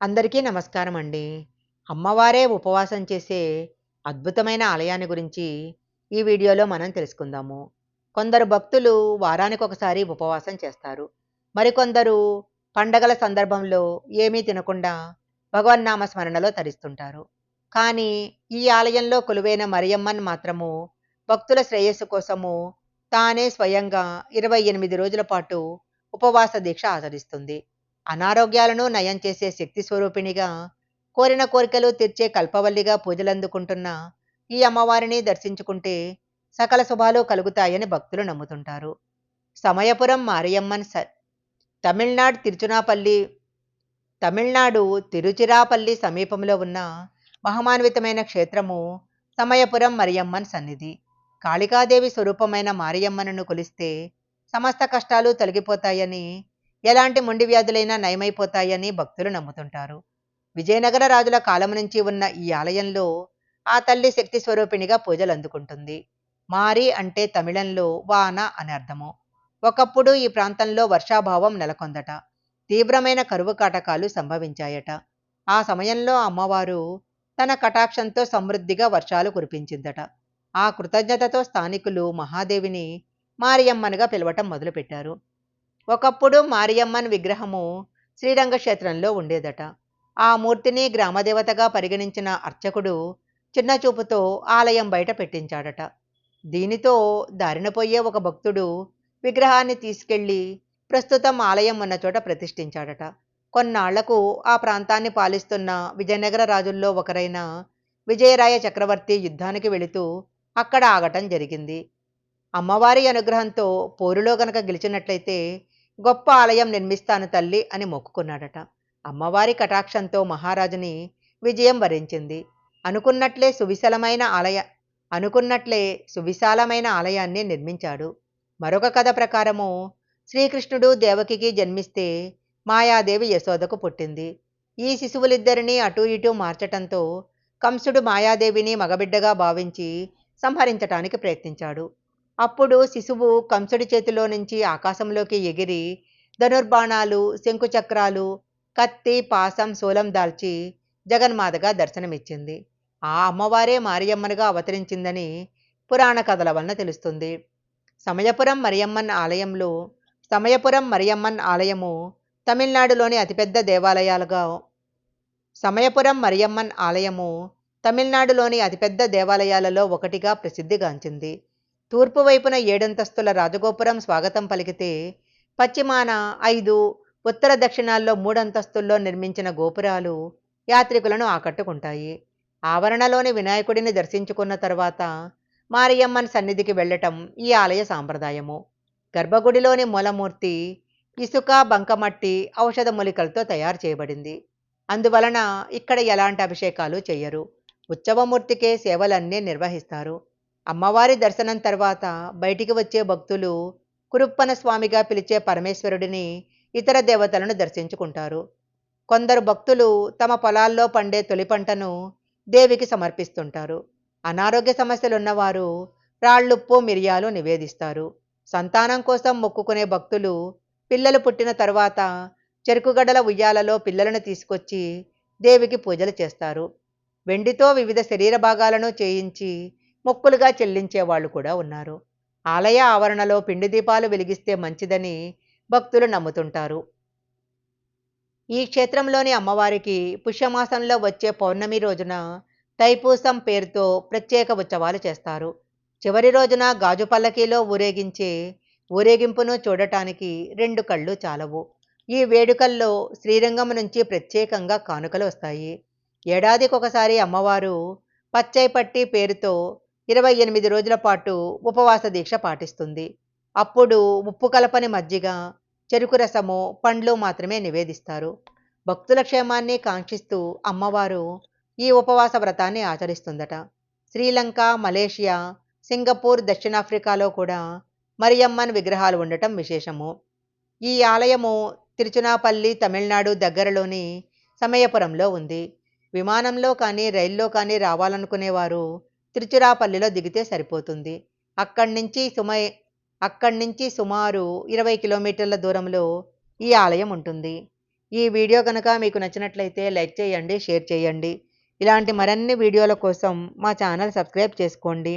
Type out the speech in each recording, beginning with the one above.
అందరికీ నమస్కారం అండి. అమ్మవారే ఉపవాసం చేసే అద్భుతమైన ఆలయాన్ని గురించి ఈ వీడియోలో మనం తెలుసుకుందాము. కొందరు భక్తులు వారానికొకసారి ఉపవాసం చేస్తారు. మరికొందరు పండగల సందర్భంలో ఏమీ తినకుండా భగవన్నామ స్మరణలో తరిస్తుంటారు. కానీ ఈ ఆలయంలో కొలువైన మరియమ్మన్ మాత్రము భక్తుల శ్రేయస్సు కోసము తానే స్వయంగా 28 రోజుల పాటు ఉపవాస దీక్ష ఆచరిస్తుంది. అనారోగ్యాలను నయం చేసే శక్తి స్వరూపిణిగా, కోరిన కోరికలు తీర్చే కల్పవల్లిగా పూజలందుకుంటున్న ఈ అమ్మవారిని దర్శించుకుంటే సకల శుభాలు కలుగుతాయని భక్తులు నమ్ముతుంటారు. సమయపురం మారియమ్మన్ తమిళనాడు తిరుచునాపల్లి తమిళనాడు తిరుచిరాపల్లి సమీపంలో ఉన్న మహమాన్వితమైన క్షేత్రము సమయపురం మరియమ్మన్ సన్నిధి. కాళికాదేవి స్వరూపమైన మారియమ్మను కొలిస్తే సమస్త కష్టాలు తొలగిపోతాయని, ఎలాంటి మొండి వ్యాధులైనా నయమైపోతాయని భక్తులు నమ్ముతుంటారు. విజయనగర రాజుల కాలం నుంచి ఉన్న ఈ ఆలయంలో ఆ తల్లి శక్తి స్వరూపిణిగా పూజలు అందుకుంటుంది. మారి అంటే తమిళంలో వాన అని అర్థము. ఒకప్పుడు ఈ ప్రాంతంలో వర్షాభావం నెలకొందట. తీవ్రమైన కరువు కాటకాలు సంభవించాయట. ఆ సమయంలో అమ్మవారు తన కటాక్షంతో సమృద్ధిగా వర్షాలు కురిపించిందట. ఆ కృతజ్ఞతతో స్థానికులు మహాదేవిని మారియమ్మనుగా పిలవటం మొదలుపెట్టారు. ఒకప్పుడు మారియమ్మన్ విగ్రహము శ్రీరంగ క్షేత్రంలో ఉండేదట. ఆ మూర్తిని గ్రామదేవతగా పరిగణించిన అర్చకుడు చిన్నచూపుతో ఆలయం బయట పెట్టించాడట. దీనితో దారిన పోయే ఒక భక్తుడు విగ్రహాన్ని తీసుకెళ్లి ప్రస్తుతం ఆలయం ఉన్న చోట ప్రతిష్ఠించాడట. కొన్నాళ్లకు ఆ ప్రాంతాన్ని పాలిస్తున్న విజయనగర రాజుల్లో ఒకరైన విజయరాయ చక్రవర్తి యుద్ధానికి వెళుతూ అక్కడ ఆగటం జరిగింది. అమ్మవారి అనుగ్రహంతో పోరులో గనక గెలిచినట్లయితే గొప్ప ఆలయం నిర్మిస్తాను తల్లి అని మొక్కుకున్నాడట. అమ్మవారి కటాక్షంతో మహారాజుని విజయం వరించింది. అనుకున్నట్లే అనుకున్నట్లే సువిశాలమైన ఆలయాన్ని నిర్మించాడు. మరొక కథ ప్రకారము శ్రీకృష్ణుడు దేవకికి జన్మిస్తే మాయాదేవి యశోదకు పుట్టింది. ఈ శిశువులిద్దరినీ అటూ ఇటూ మార్చటంతో కంసుడు మాయాదేవిని మగబిడ్డగా భావించి సంహరించటానికి ప్రయత్నించాడు. అప్పుడు శిశువు కంసుడి చేతిలో నుంచి ఆకాశంలోకి ఎగిరి ధనుర్బాణాలు, శంకుచక్రాలు, కత్తి, పాసం, శూలం దాల్చి జగన్మాతగా దర్శనమిచ్చింది. ఆ అమ్మవారే మారియమ్మనుగా అవతరించిందని పురాణ కథల వలన తెలుస్తుంది. సమయపురం మరియమ్మన్ ఆలయంలో సమయపురం మరియమ్మన్ ఆలయము తమిళనాడులోని అతిపెద్ద దేవాలయాలుగా సమయపురం మరియమ్మన్ ఆలయము తమిళనాడులోని అతిపెద్ద దేవాలయాలలో ఒకటిగా ప్రసిద్ధిగాంచింది. తూర్పు వైపున 7 అంతస్తుల రాజగోపురం స్వాగతం పలికితే, పశ్చిమాన 5, ఉత్తర దక్షిణాల్లో 3 అంతస్తుల్లో నిర్మించిన గోపురాలు యాత్రికులను ఆకట్టుకుంటాయి. ఆవరణలోని వినాయకుడిని దర్శించుకున్న తరువాత మారియమ్మన్ సన్నిధికి వెళ్ళటం ఈ ఆలయ సాంప్రదాయము. గర్భగుడిలోని మూలమూర్తి ఇసుక, బంకమట్టి, ఔషధ మూలికలతో తయారు చేయబడింది. అందువలన ఇక్కడ ఎలాంటి అభిషేకాలు చెయ్యరు. ఉత్సవమూర్తికే సేవలన్నీ నిర్వహిస్తారు. అమ్మవారి దర్శనం తర్వాత బయటికి వచ్చే భక్తులు కురుప్పన స్వామిగా పిలిచే పరమేశ్వరుడిని, ఇతర దేవతలను దర్శించుకుంటారు. కొందరు భక్తులు తమ పొలాల్లో పండే తొలి పంటను దేవికి సమర్పిస్తుంటారు. అనారోగ్య సమస్యలున్నవారు రాళ్ళుప్పు, మిరియాలు నివేదిస్తారు. సంతానం కోసం మొక్కుకునే భక్తులు పిల్లలు పుట్టిన తరువాత చెరుకుగడల ఉయ్యాలలో పిల్లలను తీసుకొచ్చి దేవికి పూజలు చేస్తారు. వెండితో వివిధ శరీర భాగాలను చేయించి మొక్కులుగా చెల్లించే వాళ్ళు కూడా ఉన్నారు. ఆలయ ఆవరణలో పిండి దీపాలు వెలిగిస్తే మంచిదని భక్తులు నమ్ముతుంటారు. ఈ క్షేత్రంలోని అమ్మవారికి పుష్యమాసంలో వచ్చే పౌర్ణమి రోజున తైపూసం పేరుతో ప్రత్యేక ఉత్సవాలు చేస్తారు. చివరి రోజున గాజు పల్లకీలో ఊరేగించే ఊరేగింపును చూడటానికి 2 కళ్ళు చాలవు. ఈ వేడుకల్లో శ్రీరంగం నుంచి ప్రత్యేకంగా కానుకలు వస్తాయి. ఏడాదికొకసారి అమ్మవారు పచ్చైపట్టి పేరుతో 28 రోజుల పాటు ఉపవాస దీక్ష పాటిస్తుంది. అప్పుడు ఉప్పు కలపని మజ్జిగ, చెరుకు రసము, పండ్లు మాత్రమే నివేదిస్తారు. భక్తుల క్షేమాన్ని కాంక్షిస్తూ అమ్మవారు ఈ ఉపవాస వ్రతాన్ని ఆచరిస్తుందట. శ్రీలంక, మలేషియా, సింగపూర్, దక్షిణాఫ్రికాలో కూడా మరియమ్మన్ విగ్రహాలు ఉండటం విశేషము. ఈ ఆలయము తిరుచునాపల్లి, తమిళనాడు దగ్గరలోని సమయపురంలో ఉంది. విమానంలో కానీ రైల్లో కానీ రావాలనుకునేవారు తిరుచిరాపల్లిలో దిగితే సరిపోతుంది. అక్కడి నుంచి సుమారు 20 కిలోమీటర్ల దూరంలో ఈ ఆలయం ఉంటుంది. ఈ వీడియో కనుక మీకు నచ్చినట్లయితే లైక్ చేయండి, షేర్ చేయండి. ఇలాంటి మరిన్ని వీడియోల కోసం మా ఛానల్ సబ్స్క్రైబ్ చేసుకోండి.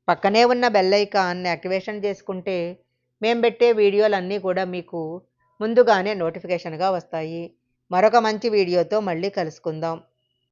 పక్కనే ఉన్న బెల్ ఐకాన్ యాక్టివేషన్ చేసుకుంటే మేము పెట్టే వీడియోలన్నీ కూడా మీకు ముందుగానే నోటిఫికేషన్‌గా వస్తాయి. మరొక మంచి వీడియోతో మళ్ళీ కలుసుకుందాం.